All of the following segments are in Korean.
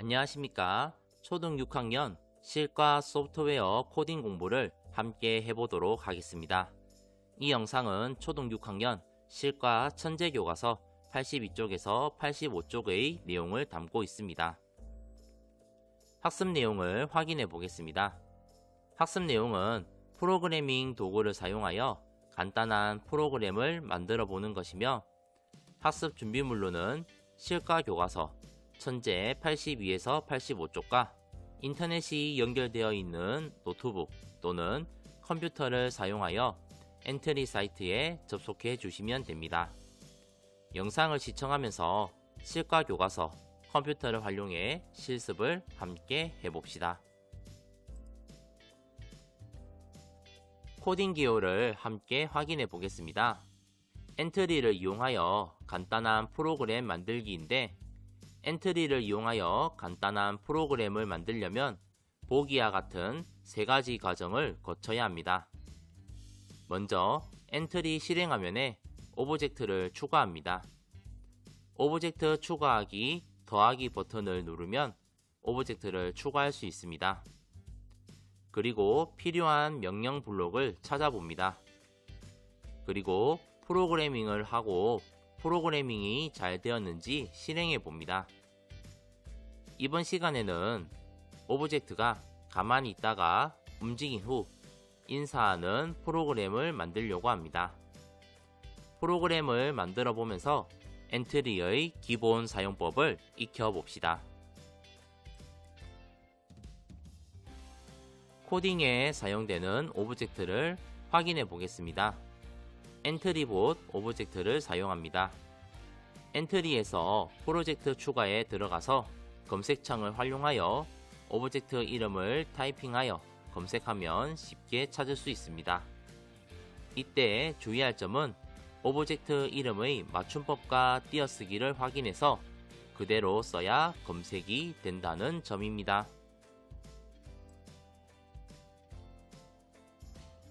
안녕하십니까. 초등 6학년 실과 소프트웨어 코딩 공부를 함께 해보도록 하겠습니다. 이 영상은 초등 6학년 실과 천재교과서 82쪽에서 85쪽의 내용을 담고 있습니다. 학습 내용을 확인해 보겠습니다. 학습 내용은 프로그래밍 도구를 사용하여 간단한 프로그램을 만들어 보는 것이며, 학습 준비물로는 실과 교과서 천재 82에서 85쪽과 인터넷이 연결되어 있는 노트북 또는 컴퓨터를 사용하여 엔트리 사이트에 접속해 주시면 됩니다. 영상을 시청하면서 실과 교과서, 컴퓨터를 활용해 실습을 함께 해봅시다. 코딩 기호를 함께 확인해 보겠습니다. 엔트리를 이용하여 간단한 프로그램 만들기인데, 엔트리를 이용하여 간단한 프로그램을 만들려면 보기와 같은 세 가지 과정을 거쳐야 합니다. 먼저 엔트리 실행 화면에 오브젝트를 추가합니다. 오브젝트 추가하기, 더하기 버튼을 누르면 오브젝트를 추가할 수 있습니다. 그리고 필요한 명령 블록을 찾아봅니다. 그리고 프로그래밍을 하고 프로그래밍이 잘 되었는지 실행해 봅니다. 이번 시간에는 오브젝트가 가만히 있다가 움직인 후 인사하는 프로그램을 만들려고 합니다. 프로그램을 만들어 보면서 엔트리의 기본 사용법을 익혀 봅시다. 코딩에 사용되는 오브젝트를 확인해 보겠습니다. 엔트리봇 오브젝트를 사용합니다. 엔트리에서 프로젝트 추가에 들어가서 검색창을 활용하여 오브젝트 이름을 타이핑하여 검색하면 쉽게 찾을 수 있습니다. 이때 주의할 점은 오브젝트 이름의 맞춤법과 띄어쓰기를 확인해서 그대로 써야 검색이 된다는 점입니다.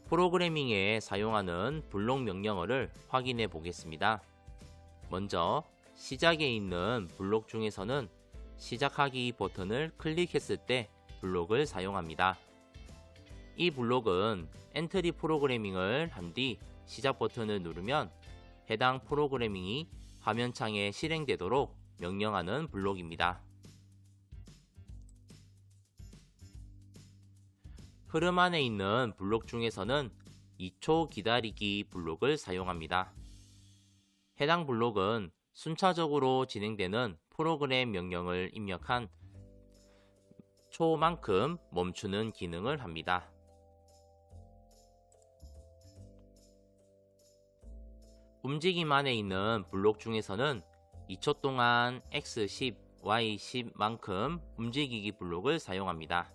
프로그래밍에 사용하는 블록 명령어를 확인해 보겠습니다. 먼저 시작에 있는 블록 중에서는 시작하기 버튼을 클릭했을 때 블록을 사용합니다. 이 블록은 엔트리 프로그래밍을 한 뒤 시작 버튼을 누르면 해당 프로그래밍이 화면창에 실행되도록 명령하는 블록입니다. 흐름 안에 있는 블록 중에서는 2초 기다리기 블록을 사용합니다. 해당 블록은 순차적으로 진행되는 프로그램 명령을 입력한 초만큼 멈추는 기능을 합니다. 움직임 안에 있는 블록 중에서는 2초 동안 X10, Y10만큼 움직이기 블록을 사용합니다.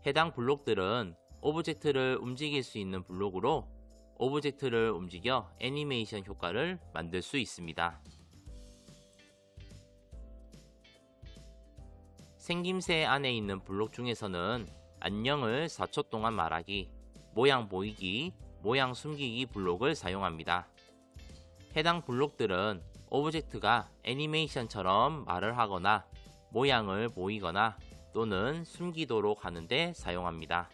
해당 블록들은 오브젝트를 움직일 수 있는 블록으로 오브젝트를 움직여 애니메이션 효과를 만들 수 있습니다. 생김새 안에 있는 블록 중에서는 안녕을 4초 동안 말하기, 모양 보이기, 모양 숨기기 블록을 사용합니다. 해당 블록들은 오브젝트가 애니메이션처럼 말을 하거나 모양을 보이거나 또는 숨기도록 하는데 사용합니다.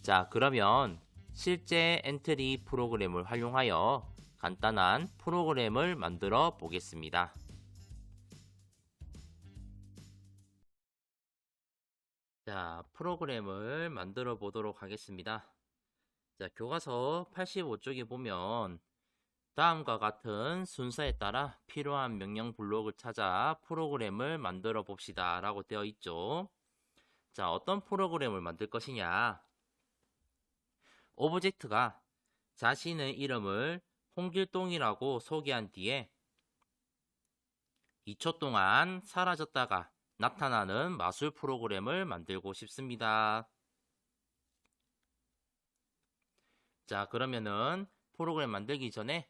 자, 그러면 실제 엔트리 프로그램을 활용하여 간단한 프로그램을 만들어 보겠습니다. 자, 프로그램을 만들어 보도록 하겠습니다. 자, 교과서 85쪽에 보면 다음과 같은 순서에 따라 필요한 명령 블록을 찾아 프로그램을 만들어 봅시다 라고 되어 있죠. 자, 어떤 프로그램을 만들 것이냐. 오브젝트가 자신의 이름을 홍길동이라고 소개한 뒤에 2초 동안 사라졌다가 나타나는 마술 프로그램을 만들고 싶습니다. 자, 그러면은 프로그램 만들기 전에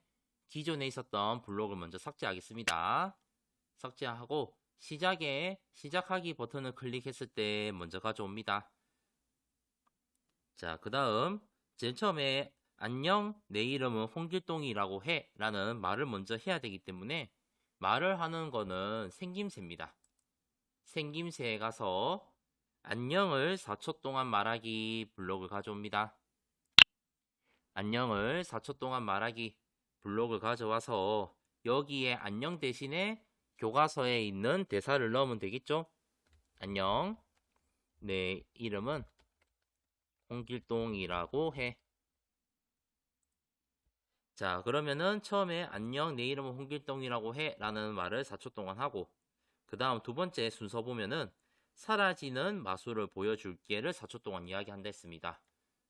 기존에 있었던 블록을 먼저 삭제하겠습니다. 삭제하고 시작하기 버튼을 클릭했을 때 먼저 가져옵니다. 자, 그 다음 제일 처음에 안녕, 내 이름은 홍길동이라고 해 라는 말을 먼저 해야 되기 때문에 말을 하는 거는 생김새입니다. 생김새에 가서 안녕을 4초 동안 말하기 블록을 가져옵니다. 안녕을 4초 동안 말하기 블록을 가져와서 여기에 안녕 대신에 교과서에 있는 대사를 넣으면 되겠죠? 안녕, 내 이름은 홍길동이라고 해. 자, 그러면은 처음에 안녕, 내 이름은 홍길동이라고 해 라는 말을 4초 동안 하고, 그 다음 두 번째 순서 보면은 사라지는 마술을 보여줄게를 4초 동안 이야기한다 했습니다.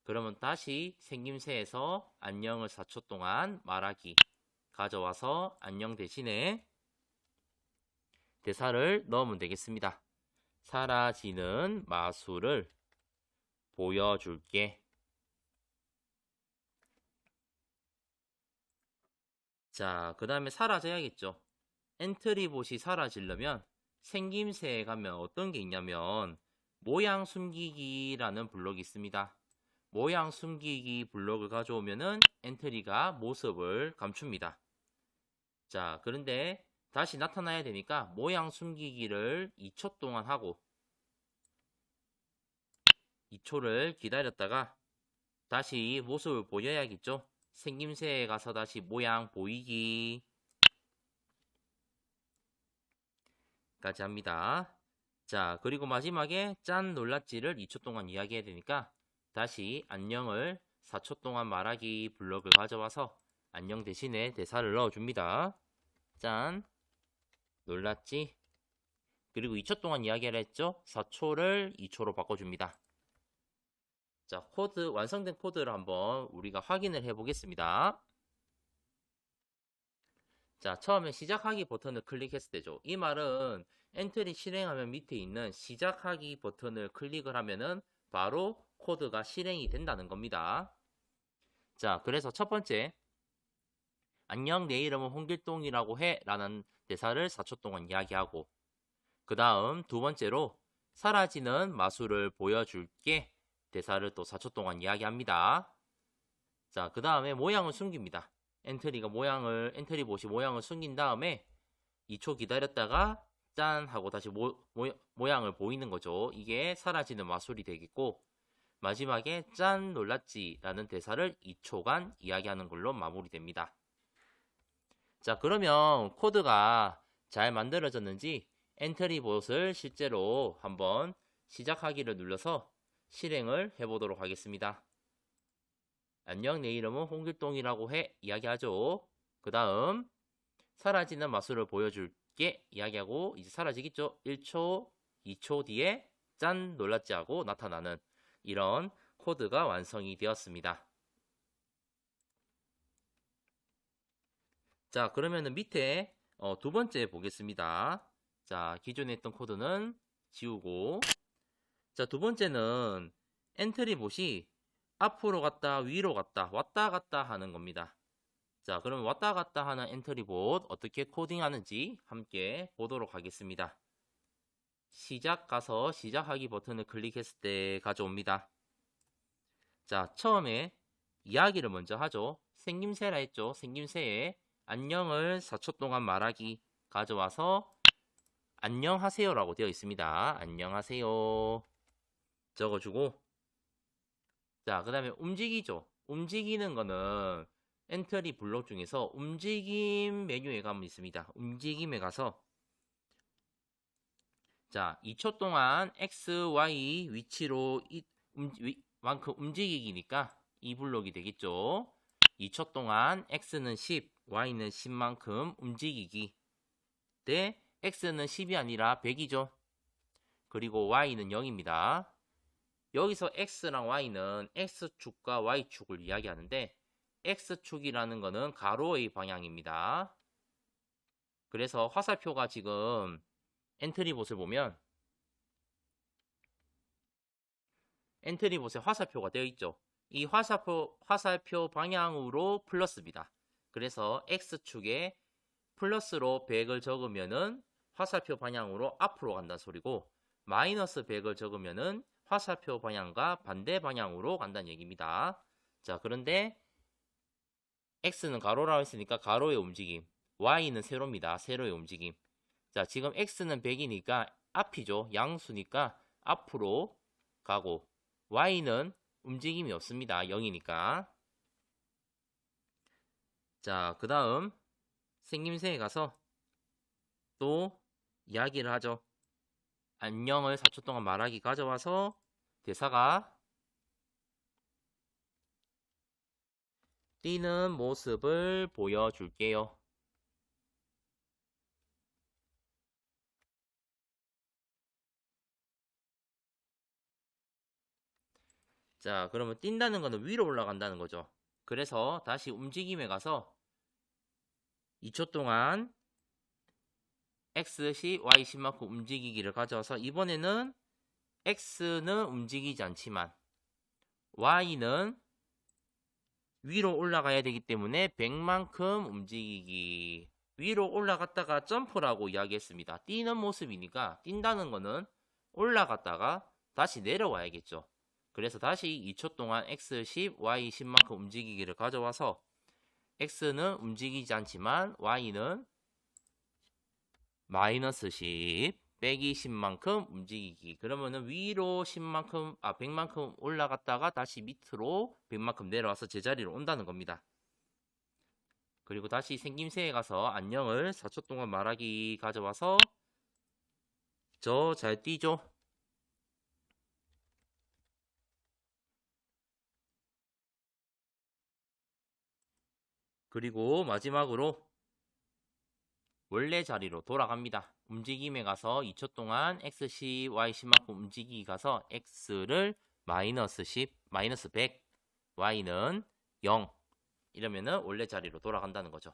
그러면 다시 생김새에서 안녕을 4초 동안 말하기 가져와서 안녕 대신에 대사를 넣으면 되겠습니다. 사라지는 마술을 보여줄게. 자, 그 다음에 사라져야겠죠. 엔트리봇이 사라지려면 생김새에 가면 어떤 게 있냐면 모양 숨기기라는 블록이 있습니다. 모양 숨기기 블록을 가져오면은 엔트리가 모습을 감춥니다. 자, 그런데 다시 나타나야 되니까 모양 숨기기를 2초 동안 하고 2초를 기다렸다가 다시 모습을 보여야겠죠. 생김새에 가서 다시 모양 보이기 까지 합니다. 자, 그리고 마지막에 짠 놀랐지를 2초 동안 이야기해야 되니까 다시 안녕을 4초 동안 말하기 블록을 가져와서 안녕 대신에 대사를 넣어줍니다. 짠 놀랐지? 그리고 2초 동안 이야기를 했죠? 4초를 2초로 바꿔줍니다. 자, 코드, 완성된 코드를 한번 우리가 확인을 해보겠습니다. 자, 처음에 시작하기 버튼을 클릭했을 때죠. 이 말은 엔트리 실행하면 밑에 있는 시작하기 버튼을 클릭을 하면은 바로 코드가 실행이 된다는 겁니다. 자, 그래서 첫 번째, 안녕, 내 이름은 홍길동이라고 해 라는 대사를 4초 동안 이야기하고, 그 다음 두 번째로 사라지는 마술을 보여줄게 대사를 또 4초 동안 이야기합니다. 자, 그 다음에 모양을 숨깁니다. 엔트리봇이 모양을 숨긴 다음에 2초 기다렸다가 짠 하고 다시 모양을 보이는 거죠. 이게 사라지는 마술이 되겠고, 마지막에 짠 놀랐지 라는 대사를 2초간 이야기하는 걸로 마무리됩니다. 자, 그러면 코드가 잘 만들어졌는지 엔트리봇을 실제로 한번 시작하기를 눌러서 실행을 해보도록 하겠습니다. 안녕, 내 이름은 홍길동이라고 해 이야기하죠. 그 다음 사라지는 마술을 보여줄게 이야기하고 이제 사라지겠죠. 1초, 2초 뒤에 짠 놀랐지 하고 나타나는 이런 코드가 완성이 되었습니다. 자, 그러면은 밑에 두 번째 보겠습니다. 자, 기존에 했던 코드는 지우고, 자, 두 번째는 엔트리봇이 앞으로 갔다 위로 갔다 왔다 갔다 하는 겁니다. 자, 그럼 왔다 갔다 하는 엔트리봇 어떻게 코딩하는지 함께 보도록 하겠습니다. 시작 가서 시작하기 버튼을 클릭했을 때 가져옵니다. 자, 처음에 이야기를 먼저 하죠. 생김새라 했죠. 생김새에 안녕을 4초 동안 말하기 가져와서 안녕하세요 라고 되어 있습니다. 안녕하세요 적어주고, 자, 그 다음에 움직이죠. 움직이는 거는 엔트리 블록 중에서 움직임 메뉴에 가면 있습니다. 움직임에 가서 자, 2초 동안 X, Y 위치로 만큼 움직이기니까 이 블록이 되겠죠. 2초 동안 X는 10, Y는 10만큼 움직이기 때 X는 10이 아니라 100이죠. 그리고 Y는 0입니다. 여기서 X랑 Y는 X축과 Y축을 이야기하는데 X축이라는 거는 가로의 방향입니다. 그래서 화살표가 지금 엔트리봇을 보면 엔트리봇에 화살표가 되어 있죠. 이 화살표 방향으로 플러스입니다. 그래서 X축에 플러스로 100을 적으면은 화살표 방향으로 앞으로 간다는 소리고, 마이너스 100을 적으면은 화살표 방향과 반대 방향으로 간다는 얘기입니다. 자, 그런데 X는 가로라고 했으니까 가로의 움직임, Y는 세로입니다. 세로의 움직임. 자, 지금 X는 100이니까 앞이죠. 양수니까 앞으로 가고, Y는 움직임이 없습니다. 0이니까. 자, 그 다음 생김새에 가서 또 이야기를 하죠. 안녕을 4초 동안 말하기 가져와서 대사가 뛰는 모습을 보여줄게요. 자, 그러면 뛴다는 거는 위로 올라간다는 거죠. 그래서 다시 움직임에 가서 2초 동안 X10, Y10만큼 움직이기를 가져와서 이번에는 X는 움직이지 않지만 Y는 위로 올라가야 되기 때문에 100만큼 움직이기. 위로 올라갔다가 점프라고 이야기했습니다. 뛰는 모습이니까 뛴다는 거는 올라갔다가 다시 내려와야겠죠. 그래서 다시 2초 동안 X10, Y10만큼 움직이기를 가져와서 X는 움직이지 않지만 Y는 마이너스 10 빼기 10만큼 움직이기. 그러면은 위로 10만큼, 100만큼 올라갔다가 다시 밑으로 100만큼 내려와서 제자리로 온다는 겁니다. 그리고 다시 생김새에 가서 안녕을 4초 동안 말하기 가져와서 저 잘 뛰죠? 그리고 마지막으로 원래 자리로 돌아갑니다. 움직임에 가서 2초 동안 X10, Y10만큼 움직이기 가서 X를 마이너스 10, 마이너스 100, Y는 0 이러면은 원래 자리로 돌아간다는 거죠.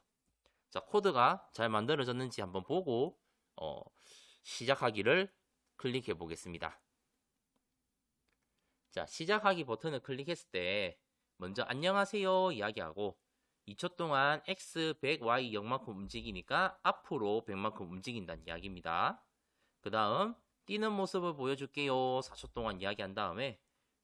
자, 코드가 잘 만들어졌는지 한번 보고 시작하기를 클릭해 보겠습니다. 자, 시작하기 버튼을 클릭했을 때 먼저 안녕하세요 이야기하고 2초 동안 X 100, Y 0만큼 움직이니까 앞으로 100만큼 움직인다는 이야기입니다. 그 다음 뛰는 모습을 보여줄게요. 4초 동안 이야기한 다음에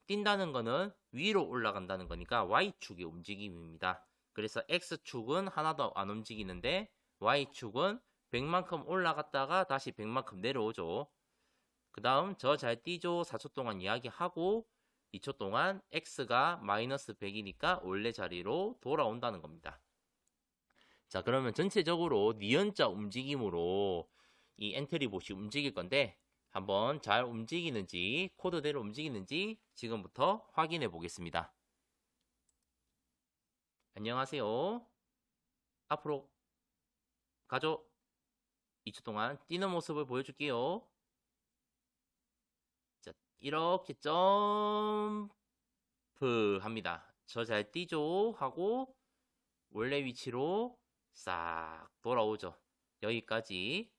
뛴다는 거는 위로 올라간다는 거니까 Y축의 움직임입니다. 그래서 X축은 하나도 안 움직이는데 Y축은 100만큼 올라갔다가 다시 100만큼 내려오죠. 그 다음 저 잘 뛰죠. 4초 동안 이야기하고 2초 동안 X가 마이너스 100이니까 원래 자리로 돌아온다는 겁니다. 자, 그러면 전체적으로 니은자 움직임으로 이 엔트리봇이 움직일 건데 한번 잘 움직이는지 코드대로 움직이는지 지금부터 확인해 보겠습니다. 안녕하세요. 앞으로 가죠. 2초 동안 뛰는 모습을 보여줄게요. 자, 이렇게 점프 합니다. 저 잘 뛰죠 하고 원래 위치로 싹 돌아오죠. 여기까지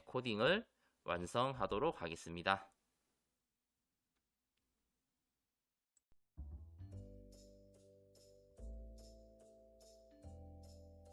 코딩을 완성하도록 하겠습니다.